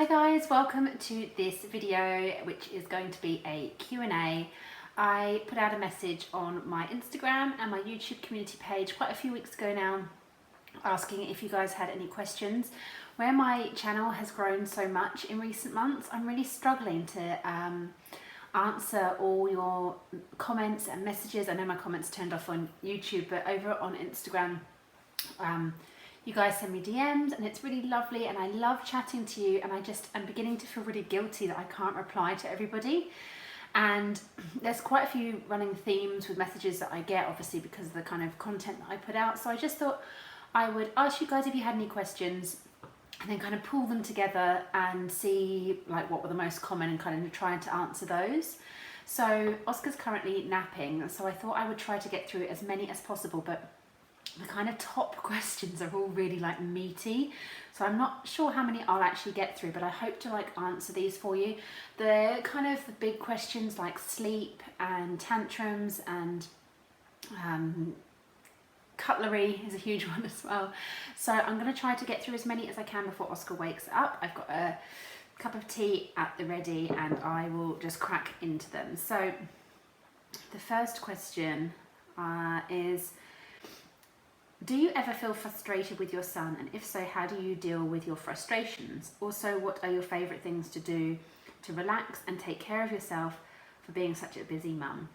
guys, welcome to this video, which is going to be a Q&A. I put out a message on my Instagram and my YouTube community page quite a few weeks ago now, asking if you guys had any questions. Where my channel has grown so much in recent months, I'm really struggling to answer all your comments and messages. I know my comments turned off on YouTube, but over on Instagram, you guys send me DMs and it's really lovely and I love chatting to you, and I'm beginning to feel really guilty that I can't reply to everybody. And there's quite a few running themes with messages that I get, obviously because of the kind of content that I put out. So I just thought I would ask you guys if you had any questions and then kind of pull them together and see like what were the most common and kind of trying to answer those. So Oscar's currently napping, so I thought I would try to get through as many as possible, but the kind of top questions are all really like meaty, so I'm not sure how many I'll actually get through, but I hope to like answer these for you. The kind of the big questions like sleep and tantrums and cutlery is a huge one as well. So I'm going to try to get through as many as I can before Oscar wakes up. I've got a cup of tea at the ready and I will just crack into them. So the first question is, do you ever feel frustrated with your son? And if so, how do you deal with your frustrations? Also, what are your favourite things to do to relax and take care of yourself for being such a busy mum?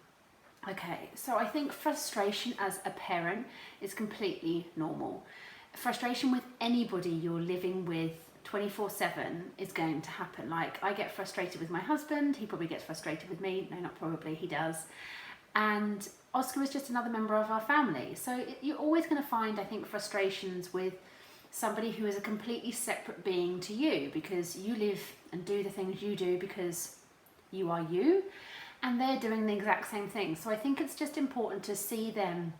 Okay, so I think frustration as a parent is completely normal. Frustration with anybody you're living with 24/7 is going to happen. Like, I get frustrated with my husband, he probably gets frustrated with me. No, not probably, he does. And Oscar is just another member of our family. So you're always going to find, I think, frustrations with somebody who is a completely separate being to you, because you live and do the things you do because you are you, and they're doing the exact same thing. So I think it's just important to see them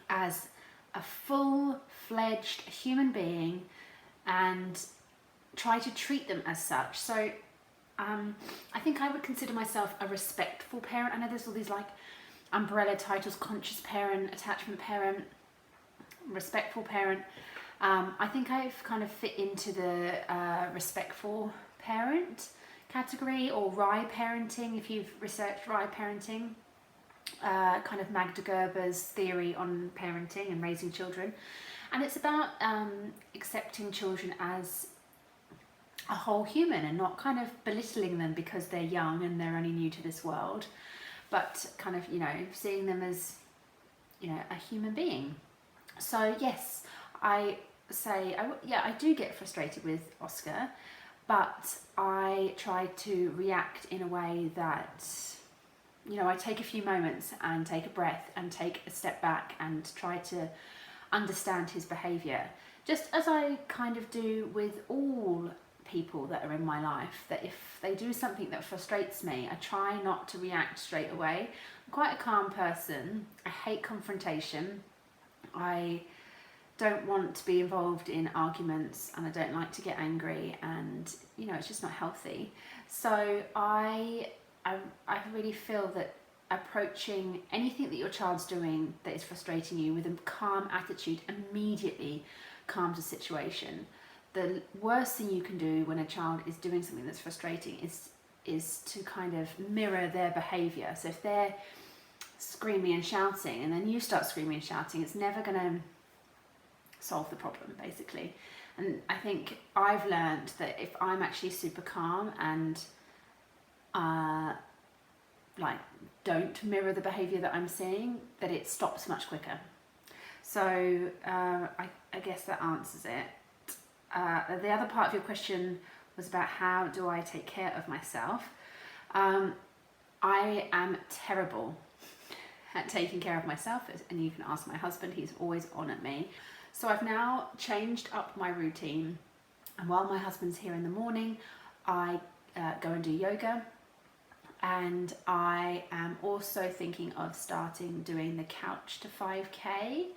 as a full-fledged human being and try to treat them as such. So I think I would consider myself a respectful parent. I know there's all these like umbrella titles: conscious parent, attachment parent, respectful parent. I think I've kind of fit into the respectful parent category, or RIE parenting, if you've researched RIE parenting, kind of Magda Gerber's theory on parenting and raising children. And it's about accepting children as a whole human and not kind of belittling them because they're young and they're only new to this world, but kind of, you know, seeing them as, you know, a human being. So yes, I do get frustrated with Oscar, but I try to react in a way that, you know, I take a few moments and take a breath and take a step back and try to understand his behaviour, just as I kind of do with all people that are in my life. That if they do something that frustrates me, I try not to react straight away. I'm quite a calm person. I hate confrontation. I don't want to be involved in arguments and I don't like to get angry, and you know, it's just not healthy. So I really feel that approaching anything that your child's doing that is frustrating you with a calm attitude immediately calms the situation. The worst thing you can do when a child is doing something that's frustrating is to kind of mirror their behaviour. So if they're screaming and shouting and then you start screaming and shouting, it's never going to solve the problem, basically. And I think I've learned that if I'm actually super calm and like don't mirror the behaviour that I'm seeing, that it stops much quicker. So I guess that answers it. The other part of your question was about how do I take care of myself. I am terrible at taking care of myself, and you can ask my husband, he's always on at me. So I've now changed up my routine, and while my husband's here in the morning, I go and do yoga, and I am also thinking of starting doing the couch to 5k,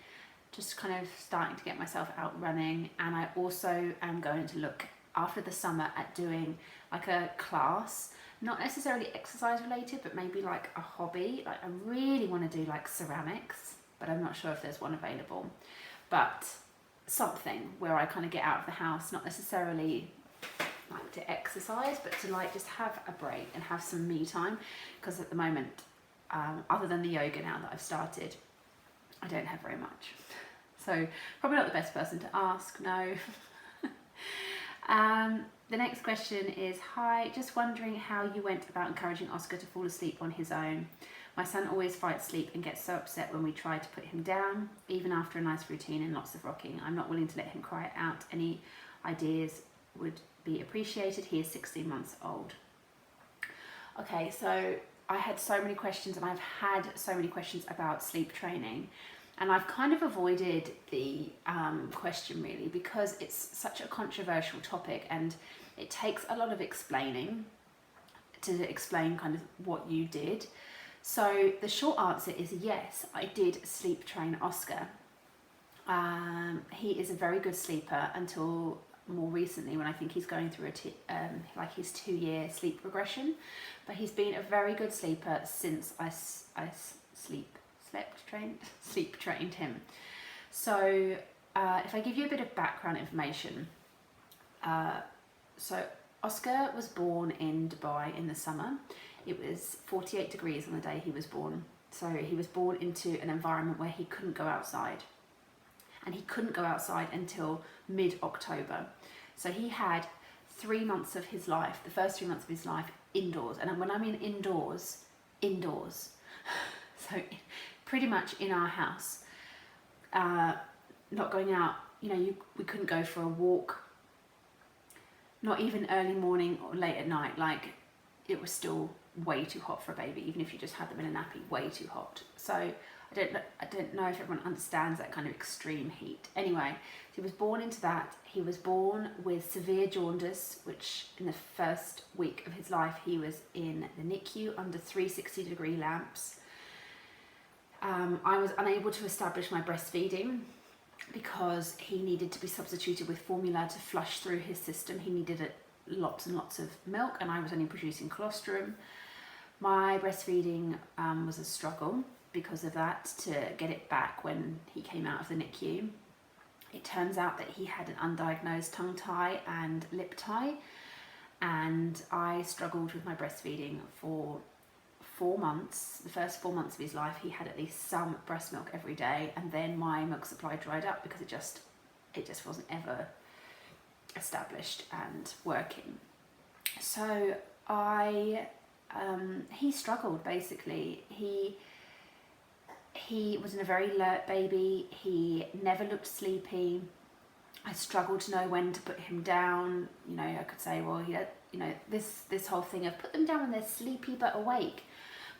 just kind of starting to get myself out running. And I also am going to look after the summer at doing like a class, not necessarily exercise related, but maybe like a hobby. Like I really want to do like ceramics, but I'm not sure if there's one available. But something where I kind of get out of the house, not necessarily like to exercise, but to like just have a break and have some me time, because at the moment, other than the yoga now that I've started, I don't have very much. So probably not the best person to ask, no. The next question is, hi, just wondering how you went about encouraging Oscar to fall asleep on his own. My son always fights sleep and gets so upset when we try to put him down, even after a nice routine and lots of rocking. I'm not willing to let him cry out. Any ideas would be appreciated. He is 16 months old. Okay, so I had so many questions, and I've had so many questions about sleep training. And I've kind of avoided the question really, because it's such a controversial topic and it takes a lot of explaining to explain kind of what you did. So the short answer is yes, I did sleep train Oscar. He is a very good sleeper until more recently, when I think he's going through like his 2-year sleep regression. But he's been a very good sleeper since I sleep trained him. So if I give you a bit of background information, so Oscar was born in Dubai in the summer. It was 48 degrees on the day he was born. So he was born into an environment where he couldn't go outside, and he couldn't go outside until mid-October. So he had 3 months of his life, the first 3 months of his life, indoors. And when I mean indoors, indoors. So pretty much in our house, not going out, we couldn't go for a walk, not even early morning or late at night. Like, it was still way too hot for a baby, even if you just had them in a nappy, way too hot. So I don't know if everyone understands that kind of extreme heat. Anyway, so he was born into that. He was born with severe jaundice, which in the first week of his life, he was in the NICU under 360-degree lamps. I was unable to establish my breastfeeding because he needed to be substituted with formula to flush through his system. He needed lots and lots of milk, and I was only producing colostrum. My breastfeeding was a struggle because of that, to get it back when he came out of the NICU. It turns out that he had an undiagnosed tongue tie and lip tie, and I struggled with my breastfeeding for 4 months. The first 4 months of his life, he had at least some breast milk every day, and then my milk supply dried up because it just wasn't ever established and working. So he struggled basically. He was a very alert baby. He never looked sleepy. I struggled to know when to put him down. I could say, well, this whole thing of put them down when they're sleepy but awake.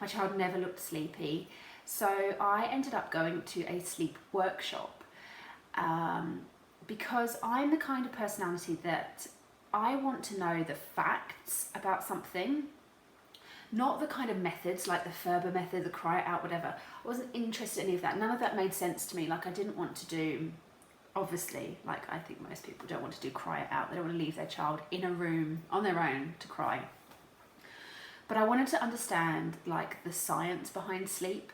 My child never looked sleepy. So I ended up going to a sleep workshop because I'm the kind of personality that I want to know the facts about something, not the kind of methods like the Ferber method, the cry it out, whatever. I wasn't interested in any of that. None of that made sense to me. Like, I didn't want to do, obviously, like I think most people don't want to do cry it out. They don't want to leave their child in a room on their own to cry. But I wanted to understand like the science behind sleep.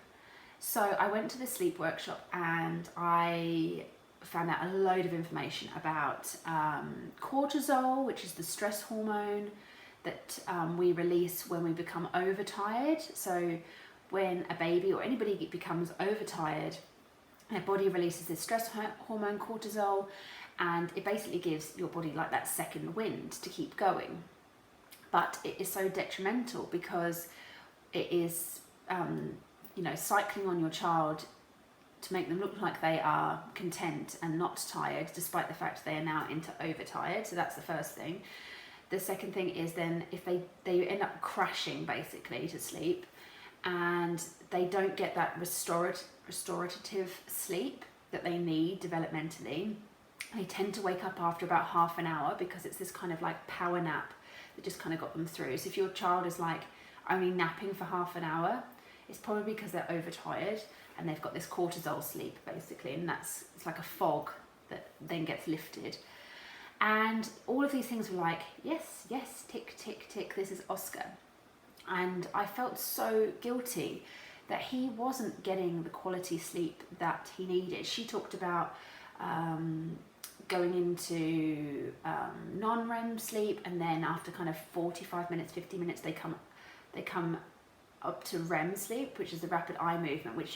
So I went to the sleep workshop and I found out a load of information about cortisol, which is the stress hormone that we release when we become overtired. So when a baby or anybody becomes overtired, their body releases this stress hormone cortisol, and it basically gives your body like that second wind to keep going. But it is so detrimental because it is, cycling on your child to make them look like they are content and not tired, despite the fact they are now into overtired. So that's the first thing. The second thing is then if they end up crashing basically to sleep, and they don't get that restorative sleep that they need developmentally. They tend to wake up after about half an hour because it's this kind of like power nap that just kind of got them through. So if your child is like only napping for half an hour, it's probably because they're overtired and they've got this cortisol sleep basically, and it's like a fog that then gets lifted. And all of these things were like, yes, tick, tick, tick, this is Oscar. And I felt so guilty that he wasn't getting the quality sleep that he needed. She talked about going into non-REM sleep, and then after kind of 45 minutes, 50 minutes, they come up to REM sleep, which is the rapid eye movement, which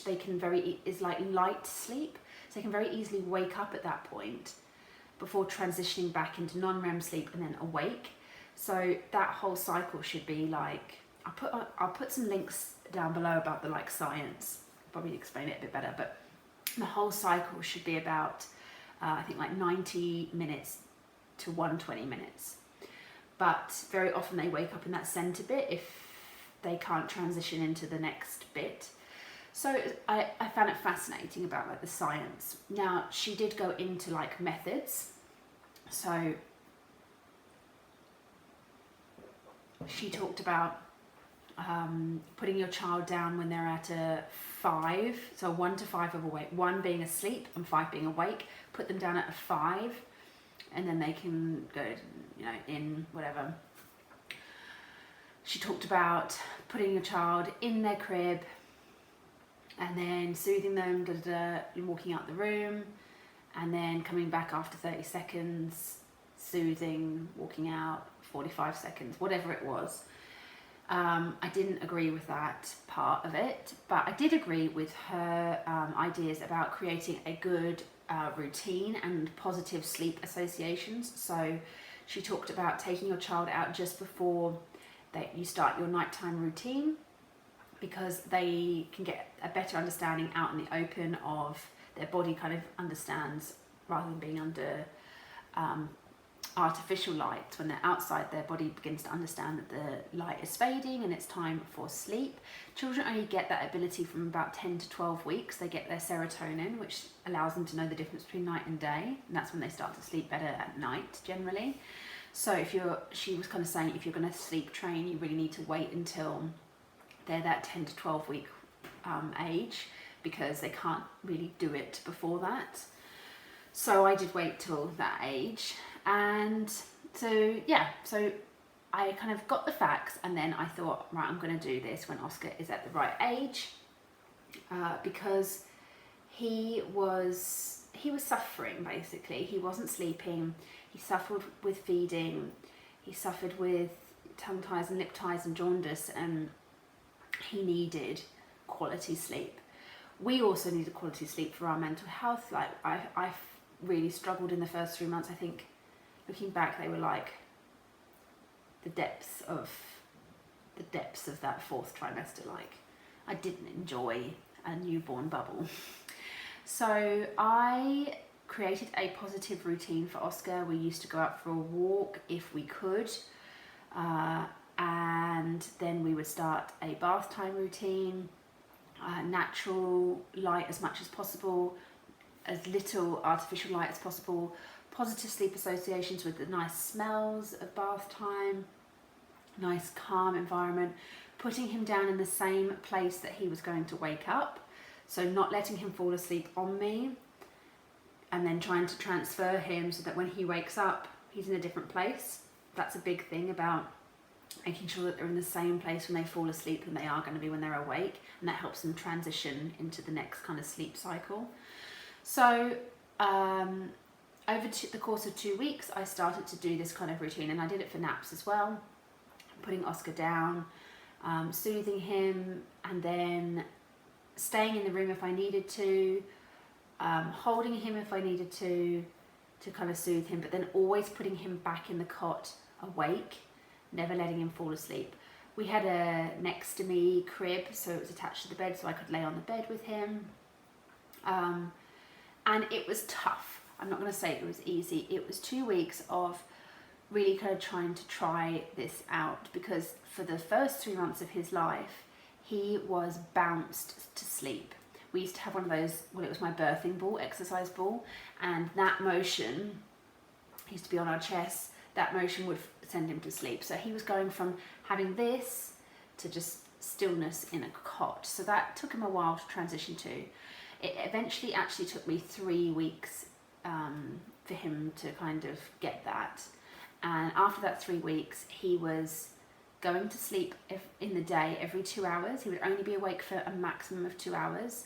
they can is like light sleep, so they can very easily wake up at that point before transitioning back into non-REM sleep and then awake. So that whole cycle should be like, I'll put some links down below about the like science, probably explain it a bit better, but the whole cycle should be about I think like 90 minutes to 120 minutes. But very often they wake up in that center bit if they can't transition into the next bit. So I found it fascinating about like the science. Now she did go into like methods. So she talked about putting your child down when they're at a 5, so 1 to 5 of awake, 1 being asleep and 5 being awake. Put them down at a 5, and then they can go, in whatever. She talked about putting your child in their crib and then soothing them, walking out the room, and then coming back after 30 seconds, soothing, walking out, 45 seconds, whatever it was. I didn't agree with that part of it, but I did agree with her ideas about creating a good routine and positive sleep associations. So she talked about taking your child out just before you start your nighttime routine, because they can get a better understanding out in the open of their body kind of understands, rather than being under artificial light. When they're outside, their body begins to understand that the light is fading and it's time for sleep. Children only get that ability from about 10 to 12 weeks. They get their serotonin, which allows them to know the difference between night and day, and that's when they start to sleep better at night generally. So she was kind of saying, if you're going to sleep train, you really need to wait until they're that 10 to 12 week age, because they can't really do it before that. So I did wait till that age. And so I kind of got the facts, and then I thought, right, I'm going to do this when Oscar is at the right age, because he was suffering basically. He wasn't sleeping. He suffered with feeding. He suffered with tongue ties and lip ties and jaundice, and he needed quality sleep. We also needed quality sleep for our mental health. Like I really struggled in the first 3 months. I think, looking back, they were like the depths of that 4th trimester. Like, I didn't enjoy a newborn bubble. So I created a positive routine for Oscar. We used to go out for a walk if we could, and then we would start a bath time routine, natural light as much as possible, as little artificial light as possible, positive sleep associations with the nice smells of bath time, nice calm environment, putting him down in the same place that he was going to wake up, so not letting him fall asleep on me, and then trying to transfer him so that when he wakes up, he's in a different place. That's a big thing about making sure that they're in the same place when they fall asleep than they are going to be when they're awake, and that helps them transition into the next kind of sleep cycle. So over the course of 2 weeks, I started to do this kind of routine, and I did it for naps as well, putting Oscar down, soothing him, and then staying in the room if I needed to, holding him if I needed to kind of soothe him, but then always putting him back in the cot awake, never letting him fall asleep. We had a next to me crib, so it was attached to the bed, so I could lay on the bed with him. And it was tough. I'm not going to say it was easy. It was 2 weeks of really kind of trying to try this out, because for the first 3 months of his life, he was bounced to sleep. We used to have one of those, well, it was my birthing ball, exercise ball, and that motion used to be on our chest. That motion would send him to sleep. So he was going from having this to just stillness in a cot. So that took him a while to transition to. It eventually actually took me 3 weeks for him to kind of get that. And after that 3 weeks, he was going to sleep in the day every 2 hours. He would only be awake for a maximum of 2 hours.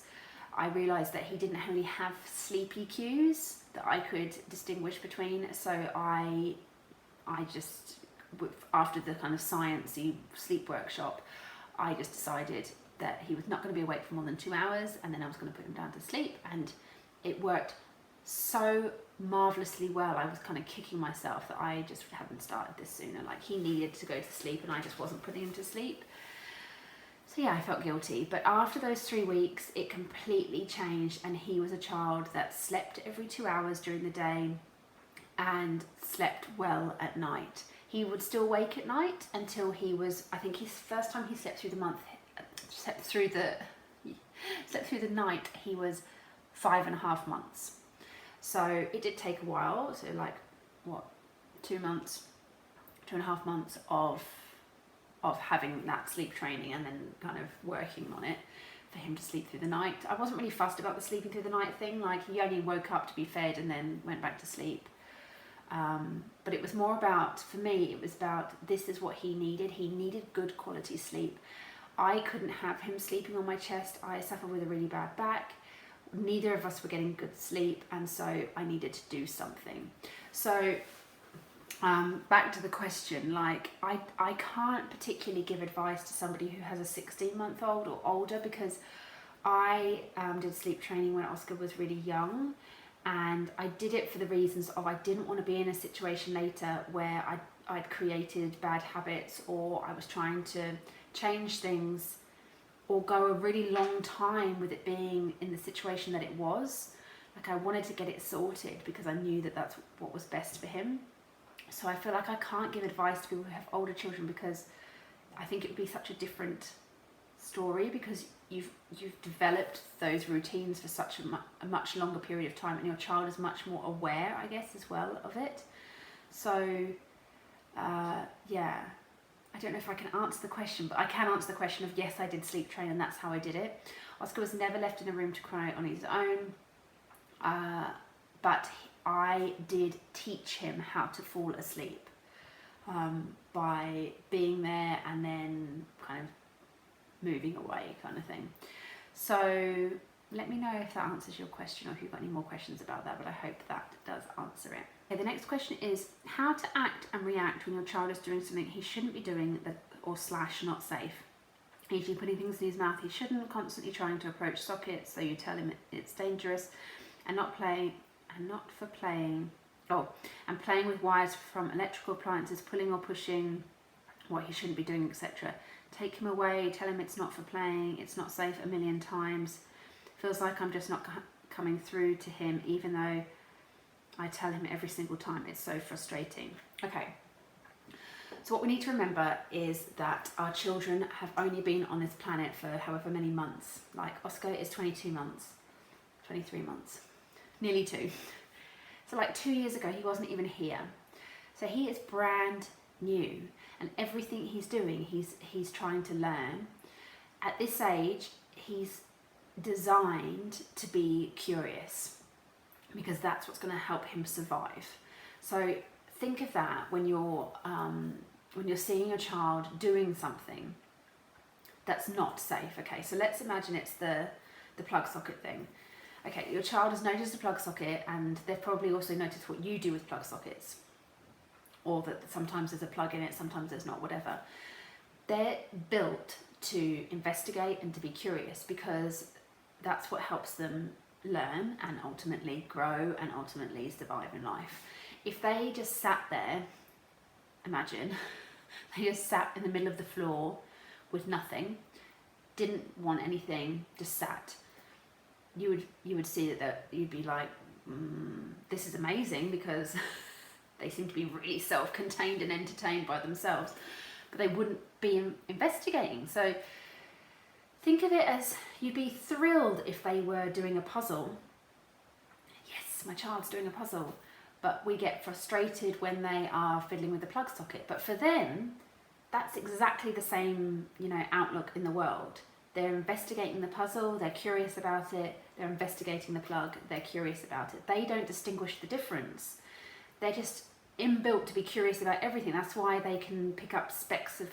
I realised that he didn't really have sleepy cues that I could distinguish between. So I just, after the kind of sciencey sleep workshop, I just decided that he was not going to be awake for more than 2 hours, and then I was going to put him down to sleep. And it worked so marvelously well. I was kind of kicking myself that I just hadn't started this sooner. Like, he needed to go to sleep and I just wasn't putting him to sleep. So yeah, I felt guilty. But after those 3 weeks, it completely changed, and he was a child that slept every 2 hours during the day and slept well at night. He would still wake at night until he was, I think his first time he slept through the night, he was 5.5 months. So it did take a while. So like, what, 2 months, 2.5 months of having that sleep training and then kind of working on it for him to sleep through the night. I wasn't really fussed about the sleeping through the night thing. Like, he only woke up to be fed and then went back to sleep. But it was more about, for me, it was about, this is what he needed. He needed good quality sleep. I couldn't have him sleeping on my chest. I suffer with a really bad back. Neither of us were getting good sleep, and so I needed to do something. So back to the question, like, I can't particularly give advice to somebody who has a 16-month-old or older, because I did sleep training when Oscar was really young, and I did it for the reasons of, I didn't want to be in a situation later where I'd created bad habits, or I was trying to change things, or go a really long time with it being in the situation that it was. Like, I wanted to get it sorted because I knew that that's what was best for him. So I feel like I can't give advice to people who have older children, because I think it would be such a different story, because you've developed those routines for such a much longer period of time, and your child is much more aware, I guess, as well of it. So yeah, I don't know if I can answer the question, but I can answer the question of, yes, I did sleep train, and that's how I did it. Oscar was never left in a room to cry on his own, but I did teach him how to fall asleep by being there and then kind of moving away, kind of thing. So let me know if that answers your question, or if you've got any more questions about that, but I hope that does answer it. Okay, the next question is how to act and react when your child is doing something he shouldn't be doing, or / not safe. E.g. putting things in his mouth he shouldn't, constantly trying to approach sockets, so you tell him it's dangerous, and playing with wires from electrical appliances, pulling or pushing what he shouldn't be doing, etc. Take him away, tell him it's not for playing, it's not safe a million times. Feels like I'm just not coming through to him, even though I tell him every single time. It's so frustrating. Okay, so what we need to remember is that our children have only been on this planet for however many months. Like, Oscar is 23 months, nearly 2. So like 2 years ago, he wasn't even here. So he is brand new, and everything he's doing, he's trying to learn. At this age, he's designed to be curious, because that's what's going to help him survive. So think of that when you're seeing your child doing something that's not safe. Okay, so let's imagine it's the plug socket thing. Okay, your child has noticed a plug socket, and they've probably also noticed what you do with plug sockets, or that sometimes there's a plug in it, sometimes there's not, whatever. They're built to investigate and to be curious, because that's what helps them learn and ultimately grow and ultimately survive in life. If they just sat there, imagine, they just sat in the middle of the floor with nothing, didn't want anything, just sat, you would see that you'd be like, this is amazing, because they seem to be really self-contained and entertained by themselves, but they wouldn't be investigating. So think of it as, you'd be thrilled if they were doing a puzzle. Yes, my child's doing a puzzle. But we get frustrated when they are fiddling with the plug socket. But for them, that's exactly the same, outlook in the world. They're investigating the puzzle, they're curious about it, they're investigating the plug, they're curious about it. They don't distinguish the difference. They're just inbuilt to be curious about everything. That's why they can pick up specks of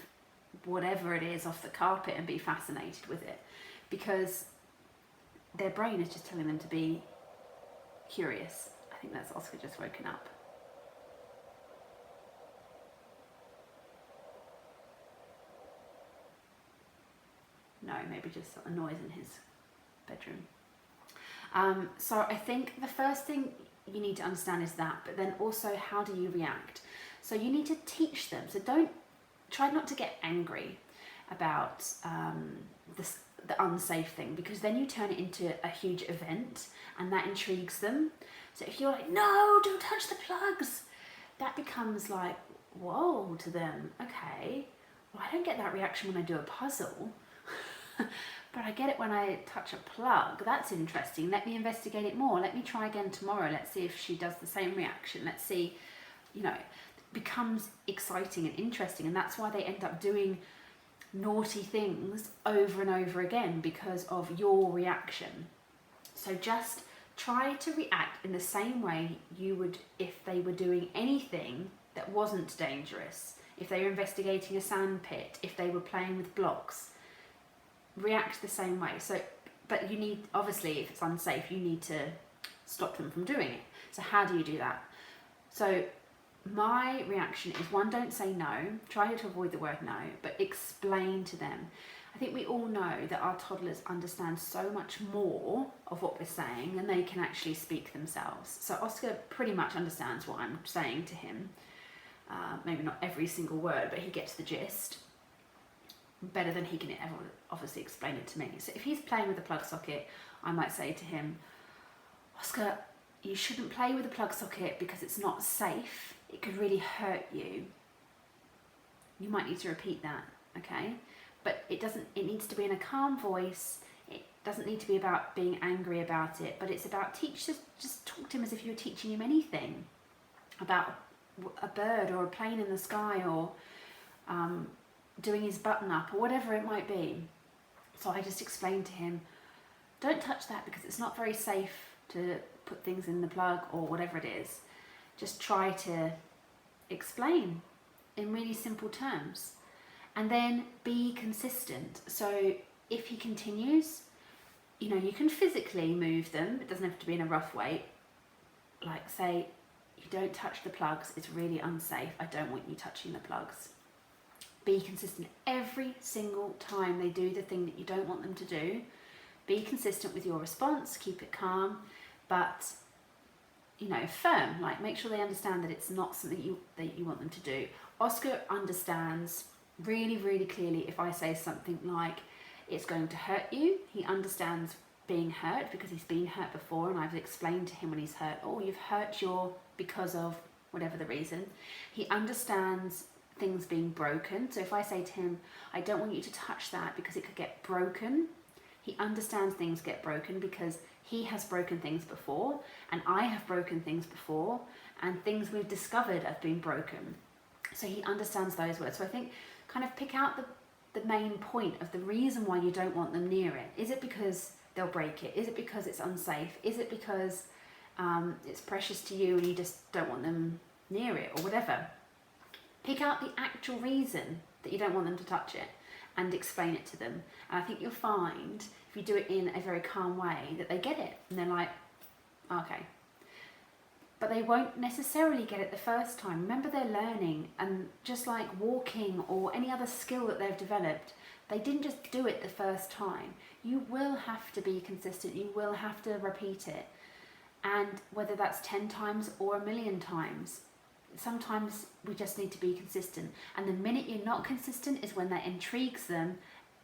whatever it is off the carpet and be fascinated with it, because their brain is just telling them to be curious. I think that's Oscar just woken up. No, maybe just a noise in his bedroom. So I think the first thing you need to understand is that, but then also how do you react? So you need to teach them. So try not to get angry about the unsafe thing, because then you turn it into a huge event and that intrigues them. So if you're like, no, don't touch the plugs, that becomes like, whoa, to them. Okay, well, I don't get that reaction when I do a puzzle. But I get it when I touch a plug. That's interesting. Let me investigate it more. Let me try again tomorrow. Let's see if she does the same reaction. Let's see, you know, it becomes exciting and interesting. And that's why they end up doing naughty things over and over again, because of your reaction. So just try to react in the same way you would if they were doing anything that wasn't dangerous. If they were investigating a sand pit, if they were playing with blocks, react the same way. So, but you need, obviously, if it's unsafe, you need to stop them from doing it. So how do you do that? So my reaction is, one, don't say no. Try to avoid the word no, but explain to them. I think we all know that our toddlers understand so much more of what we're saying than they can actually speak themselves. So Oscar pretty much understands what I'm saying to him. Maybe not every single word, but he gets the gist better than he can ever obviously explain it to me. So if he's playing with a plug socket, I might say to him, Oscar, you shouldn't play with a plug socket because it's not safe. It could really hurt you. You might need to repeat that, okay? But it needs to be in a calm voice. It doesn't need to be about being angry about it, but it's about just talk to him as if you were teaching him anything about a bird or a plane in the sky, or doing his button up, or whatever it might be. So I just explained to him, don't touch that because it's not very safe to put things in the plug, or whatever it is. Just try to explain in really simple terms, and then be consistent. So if he continues, you know, you can physically move them. It doesn't have to be in a rough way. Like, say, you don't touch the plugs, it's really unsafe. I don't want you touching the plugs. Be consistent every single time they do the thing that you don't want them to do. Be consistent with your response, keep it calm, but, you know, firm. Like, make sure they understand that it's not something that you want them to do. Oscar understands really, really clearly if I say something like, it's going to hurt you. He understands being hurt because he's been hurt before, and I've explained to him when he's hurt, oh, you've hurt because of whatever the reason. He understands things being broken. So if I say to him, I don't want you to touch that because it could get broken, he understands things get broken because he has broken things before, and I have broken things before, and things we've discovered have been broken. So he understands those words. So I think kind of pick out the main point of the reason why you don't want them near it. Is it because they'll break it? Is it because it's unsafe? Is it because it's precious to you and you just don't want them near it, or whatever? Pick out the actual reason that you don't want them to touch it and explain it to them. And I think you'll find, if you do it in a very calm way, that they get it. And they're like, okay. But they won't necessarily get it the first time. Remember, they're learning, and just like walking or any other skill that they've developed, they didn't just do it the first time. You will have to be consistent. You will have to repeat it. And whether that's 10 times or 1,000,000 times, sometimes we just need to be consistent. And the minute you're not consistent is when that intrigues them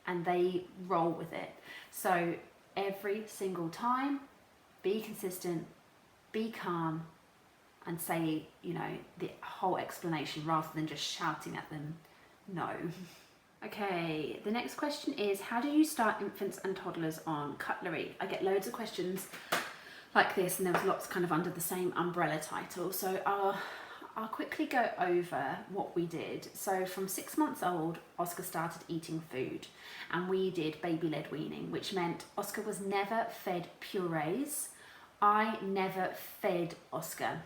and they roll with it. So every single time, be consistent, be calm, and say, you know, the whole explanation rather than just shouting at them, no. Okay, the next question is, how do you start infants and toddlers on cutlery? I get loads of questions like this, and there was lots kind of under the same umbrella title. So I'll quickly go over what we did. So from 6 months old, Oscar started eating food, and we did baby-led weaning, which meant Oscar was never fed purees. I never fed Oscar.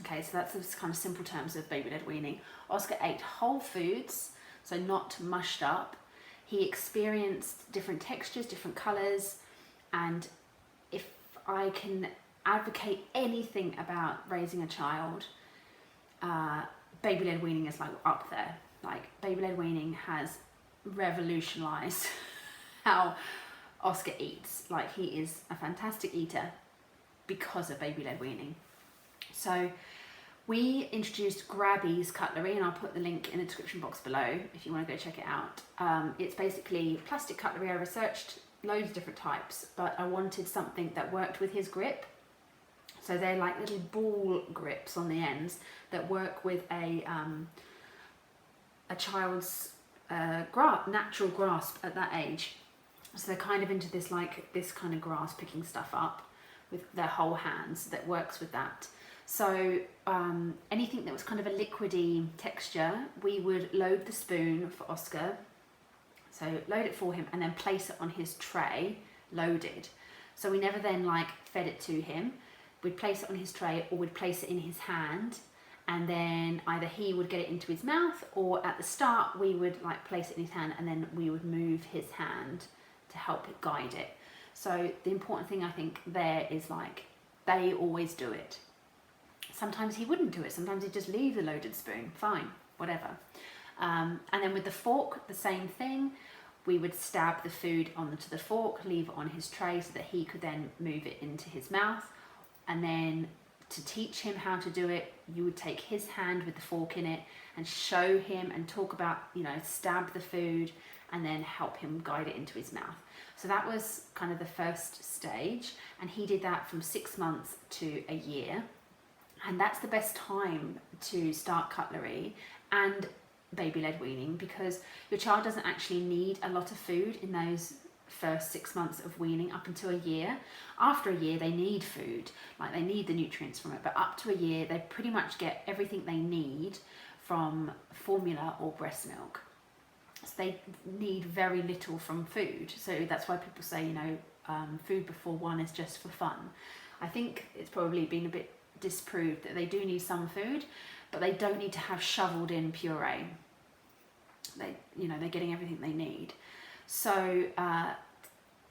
Okay, so that's the kind of simple terms of baby-led weaning. Oscar ate whole foods, so not mushed up. He experienced different textures, different colours, And if I can advocate anything about raising a child, baby-led weaning is like up there. Like, baby-led weaning has revolutionized how Oscar eats. Like, he is a fantastic eater because of baby-led weaning. So we introduced Grabby's cutlery, and I'll put the link in the description box below if you want to go check it out. It's basically plastic cutlery. I researched loads of different types, but I wanted something that worked with his grip. So they're like little ball grips on the ends that work with a child's natural grasp at that age. So they're kind of into this kind of grasp, picking stuff up with their whole hands, that works with that. So anything that was kind of a liquidy texture, we would load the spoon for Oscar. So load it for him and then place it on his tray, loaded. So we never then like fed it to him. We'd place it on his tray, or we'd place it in his hand, and then either he would get it into his mouth, or at the start we would like place it in his hand and then we would move his hand to help it guide it. So the important thing I think there is, like, they always do it. Sometimes he wouldn't do it, sometimes he'd just leave the loaded spoon, fine, whatever. And then with the fork, the same thing. We would stab the food onto the fork, leave it on his tray so that he could then move it into his mouth. And then to teach him how to do it, you would take his hand with the fork in it and show him and talk about, you know, stab the food and then help him guide it into his mouth. So that was kind of the first stage, and he did that from 6 months to a year. And that's the best time to start cutlery and baby-led weaning, because your child doesn't actually need a lot of food in those first 6 months of weaning up until a year. After a year, they need food, like they need the nutrients from it, but up to a year, they pretty much get everything they need from formula or breast milk. So they need very little from food. So that's why people say, you know, food before 1 is just for fun. I think it's probably been a bit disproved that they do need some food, but they don't need to have shoveled in puree. They're getting everything they need. So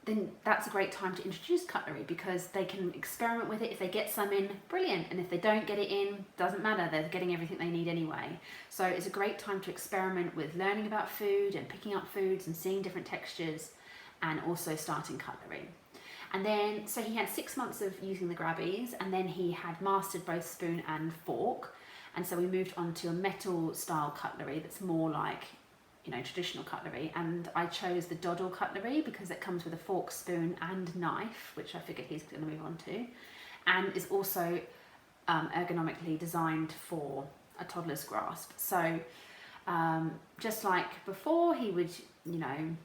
then that's a great time to introduce cutlery, because they can experiment with it. If they get some in, brilliant, and if they don't get it in, doesn't matter, they're getting everything they need anyway. So it's a great time to experiment with learning about food and picking up foods and seeing different textures, and also starting cutlery. And then, so he had 6 months of using the Grabbies, and then he had mastered both spoon and fork. And so we moved on to a metal style cutlery that's more like, you know, traditional cutlery. And I chose the Doddle cutlery because it comes with a fork, spoon and knife, which I figured he's going to move on to, and is also ergonomically designed for a toddler's grasp. So just like before, he would, you know,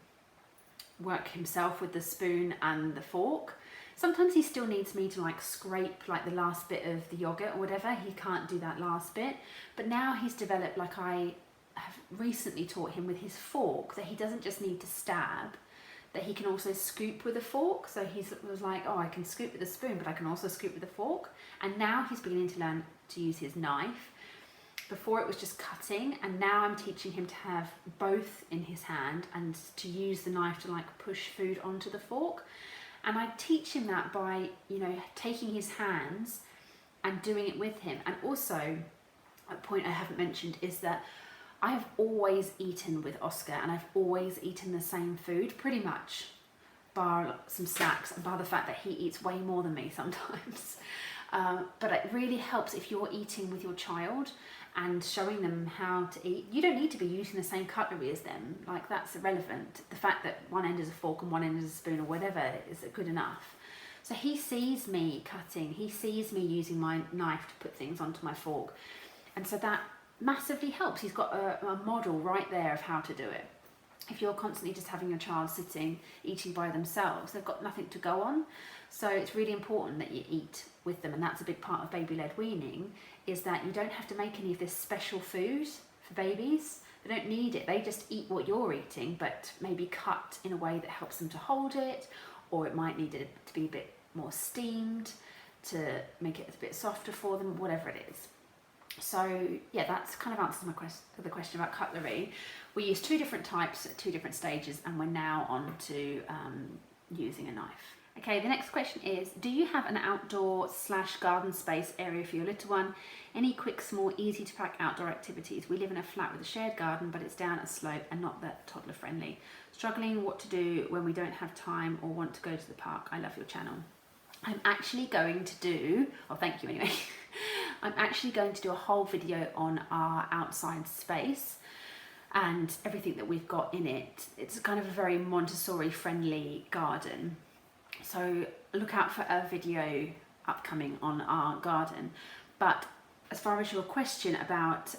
work himself with the spoon and the fork. Sometimes he still needs me to like scrape like the last bit of the yogurt or whatever. He can't do that last bit, but now he's developed, like I have recently taught him with his fork, that he doesn't just need to stab, that he can also scoop with a fork. So he was like, oh, I can scoop with a spoon, but I can also scoop with a fork. And now he's beginning to learn to use his knife. Before it was just cutting, and now I'm teaching him to have both in his hand and to use the knife to like push food onto the fork. And I teach him that by, you know, taking his hands and doing it with him. And also, a point I haven't mentioned is that I've always eaten with Oscar, and I've always eaten the same food pretty much, bar some snacks and bar the fact that he eats way more than me sometimes. But it really helps if you're eating with your child and showing them how to eat. You don't need to be using the same cutlery as them, like that's irrelevant. The fact that one end is a fork and one end is a spoon or whatever is good enough. So he sees me cutting, he sees me using my knife to put things onto my fork. And so that massively helps. He's got a model right there of how to do it. If you're constantly just having your child sitting, eating by themselves, they've got nothing to go on. So it's really important that you eat with them, and that's a big part of baby-led weaning, is that you don't have to make any of this special food for babies. They don't need it. They just eat what you're eating, but maybe cut in a way that helps them to hold it, or it might need it to be a bit more steamed to make it a bit softer for them, whatever it is. So yeah, that's kind of answers the question about cutlery. We use 2 different types at 2 different stages, and we're now on to using a knife. Okay, the next question is, do you have an outdoor / garden space area for your little one? Any quick, small, easy to pack outdoor activities? We live in a flat with a shared garden, but it's down a slope and not that toddler friendly. Struggling what to do when we don't have time or want to go to the park. I love your channel. I'm actually going to do, oh thank you anyway, I'm actually going to do a whole video on our outside space and everything that we've got in it. It's kind of a very Montessori friendly garden. So look out for a video upcoming on our garden. But as far as your question about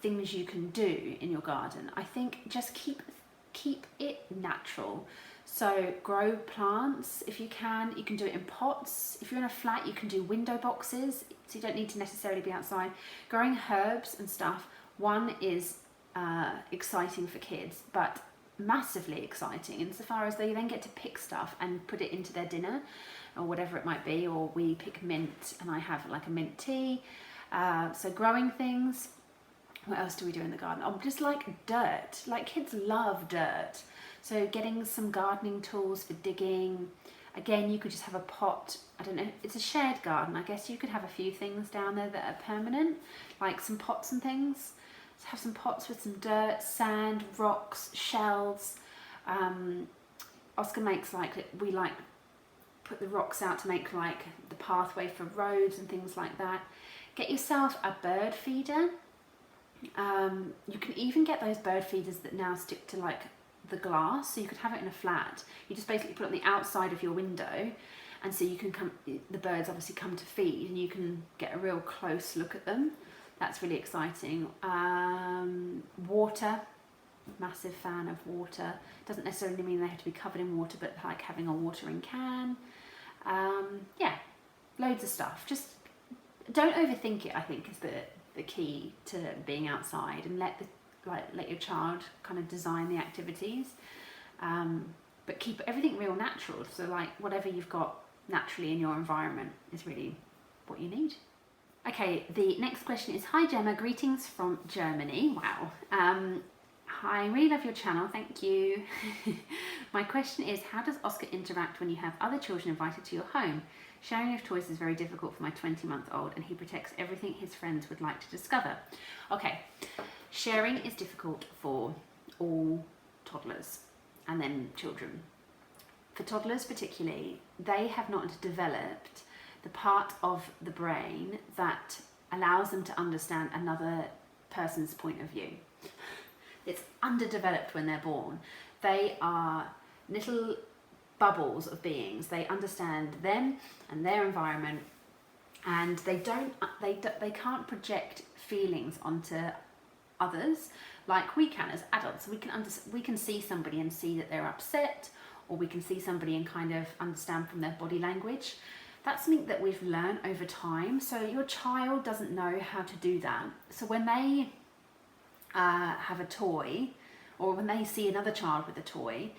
things you can do in your garden, I think just keep it natural. So grow plants if you can. You can do it in pots. If you're in a flat, you can do window boxes, so you don't need to necessarily be outside. Growing herbs and stuff, one is exciting for kids, but massively exciting insofar as they then get to pick stuff and put it into their dinner or whatever it might be. Or we pick mint and I have like a mint tea. So growing things. What else do we do in the garden? Oh, just like dirt. Like kids love dirt. So getting some gardening tools for digging. Again, you could just have a pot. I don't know, it's a shared garden. I guess you could have a few things down there that are permanent, like some pots and things. So have some pots with some dirt, sand, rocks, shells. Oscar makes we put the rocks out to make like the pathway for roads and things like that. Get yourself a bird feeder. You can even get those bird feeders that now stick to like the glass, so you could have it in a flat. You just basically put it on the outside of your window, and so you can the birds obviously come to feed and you can get a real close look at them. That's really exciting. Water, massive fan of water. Doesn't necessarily mean they have to be covered in water, but like having a watering can. Yeah, loads of stuff. Just don't overthink it, I think, is the key to being outside, and let your child kind of design the activities, but keep everything real natural. So like whatever you've got naturally in your environment is really what you need. Okay, the next question is, hi Gemma, greetings from Germany. Wow. I really love your channel, thank you. My question is, how does Oscar interact when you have other children invited to your home? Sharing of toys is very difficult for my 20-month-old, and he protects everything his friends would like to discover. Okay, sharing is difficult for all toddlers and then children. For toddlers particularly, they have not developed the part of the brain that allows them to understand another person's point of view. It's underdeveloped when they're born. They are little bubbles of beings. They understand them and their environment, and they can't project feelings onto others like we can as adults. We can see somebody and see that they're upset, or we can see somebody and kind of understand from their body language. That's something that we've learned over time. So your child doesn't know how to do that. So when they have a toy, or when they see another child with a toy,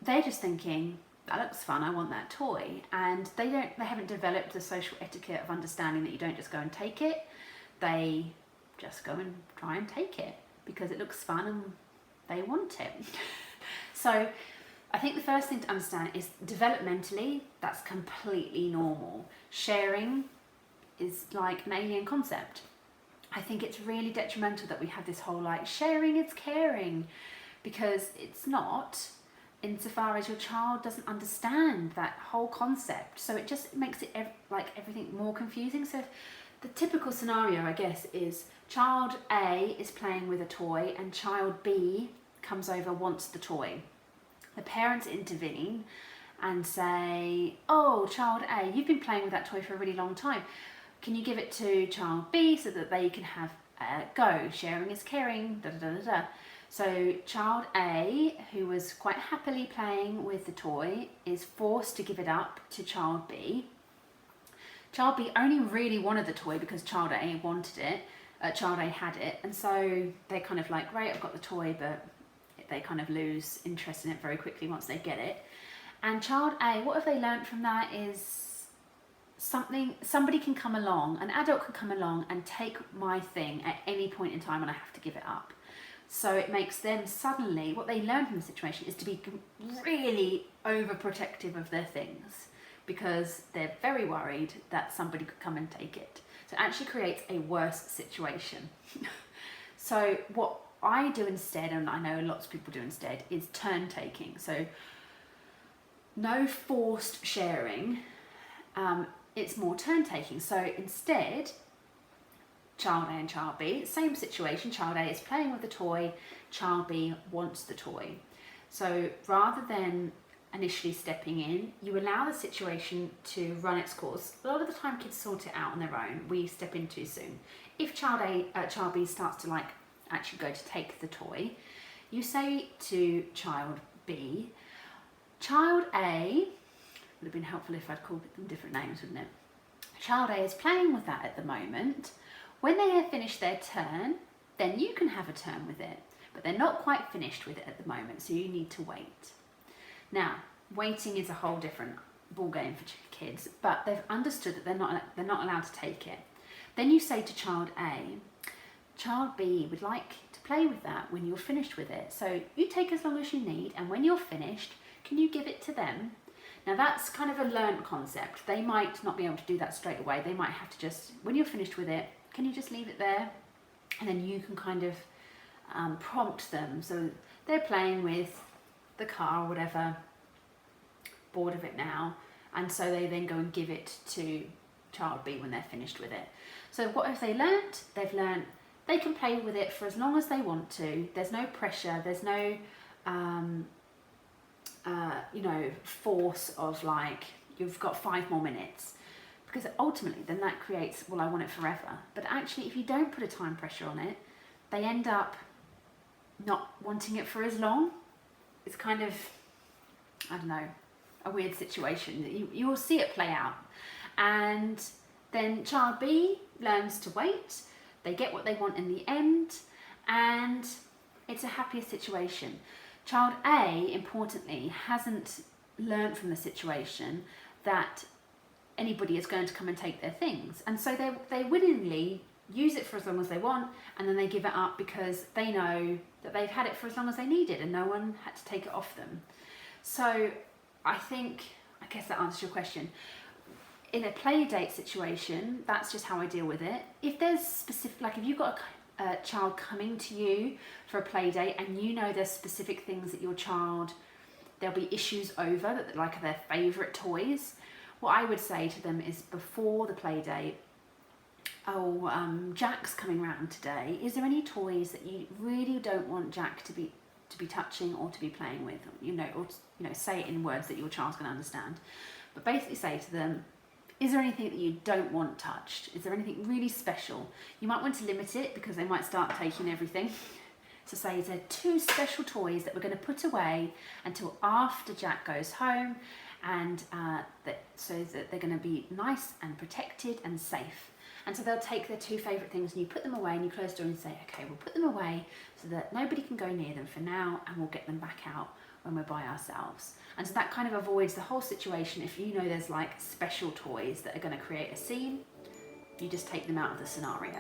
they're just thinking, that looks fun, I want that toy. And they haven't developed the social etiquette of understanding that you don't just go and take it. They just go and try and take it because it looks fun and they want it. So I think the first thing to understand is developmentally, that's completely normal. Sharing is like an alien concept. I think it's really detrimental that we have this whole like sharing is caring, because it's not, insofar as your child doesn't understand that whole concept. So it just makes it like everything more confusing. So the typical scenario, I guess, is child A is playing with a toy and child B comes over, wants the toy. The parents intervene and say, oh, child A, you've been playing with that toy for a really long time. Can you give it to child B so that they can have a go? Sharing is caring, da da da da da. So child A, who was quite happily playing with the toy, is forced to give it up to child B. Child B only really wanted the toy because child A wanted it, child A had it, and so they're kind of like, great, I've got the toy, but they kind of lose interest in it very quickly once they get it. And child A, what have they learned from that is somebody can come along, an adult can come along and take my thing at any point in time and I have to give it up. So it makes them suddenly, what they learn from the situation is to be really overprotective of their things because they're very worried that somebody could come and take it. So it actually creates a worse situation. So what I do instead, and I know lots of people do instead, is turn taking. So no forced sharing, it's more turn taking. So instead, child A and child B, same situation, child A is playing with the toy, child B wants the toy. So rather than initially stepping in, you allow the situation to run its course. A lot of the time kids sort it out on their own, we step in too soon. If child B starts to like actually go to take the toy, you say to child B, child A, would have been helpful if I'd called them different names, wouldn't it? Child A is playing with that at the moment. When they have finished their turn, then you can have a turn with it, but they're not quite finished with it at the moment, so you need to wait. Now, waiting is a whole different ball game for kids, but they've understood that they're not allowed to take it. Then you say to child A, child B would like to play with that when you're finished with it, so you take as long as you need, and when you're finished, can you give it to them? Now that's kind of a learned concept. They might not be able to do that straight away. They might have to just, when you're finished with it, can you just leave it there? And then you can kind of prompt them. So they're playing with the car or whatever, bored of it now, and so they then go and give it to child B when they're finished with it. So what have they learnt? They've learnt they can play with it for as long as they want to. There's no pressure, there's no force of like, you've got 5 more minutes. Because ultimately then that creates, well, I want it forever. But actually, if you don't put a time pressure on it, they end up not wanting it for as long. It's kind of, I don't know, a weird situation. You will see it play out. And then child B learns to wait. They get what they want in the end, and it's a happier situation. Child A, importantly, hasn't learned from the situation that anybody is going to come and take their things. And so they willingly use it for as long as they want, and then they give it up because they know that they've had it for as long as they need it and no one had to take it off them. So I guess that answers your question. In a play date situation, that's just how I deal with it. If there's specific, like if you've got a child coming to you for a play date and you know there's specific things that your child, there'll be issues over, that like their favourite toys, what I would say to them is before the play date, Jack's coming round today. Is there any toys that you really don't want Jack to be touching or to be playing with? Say it in words that your child's going to understand. But basically say to them, is there anything that you don't want touched? Is there anything really special? You might want to limit it because they might start taking everything. So say there are 2 special toys that we're going to put away until after Jack goes home, and so that they're going to be nice and protected and safe. And so they'll take their 2 favourite things and you put them away and you close the door and say, okay, we'll put them away so that nobody can go near them for now, and we'll get them back out when we're by ourselves. And so that kind of avoids the whole situation. If you know there's like special toys that are going to create a scene, you just take them out of the scenario.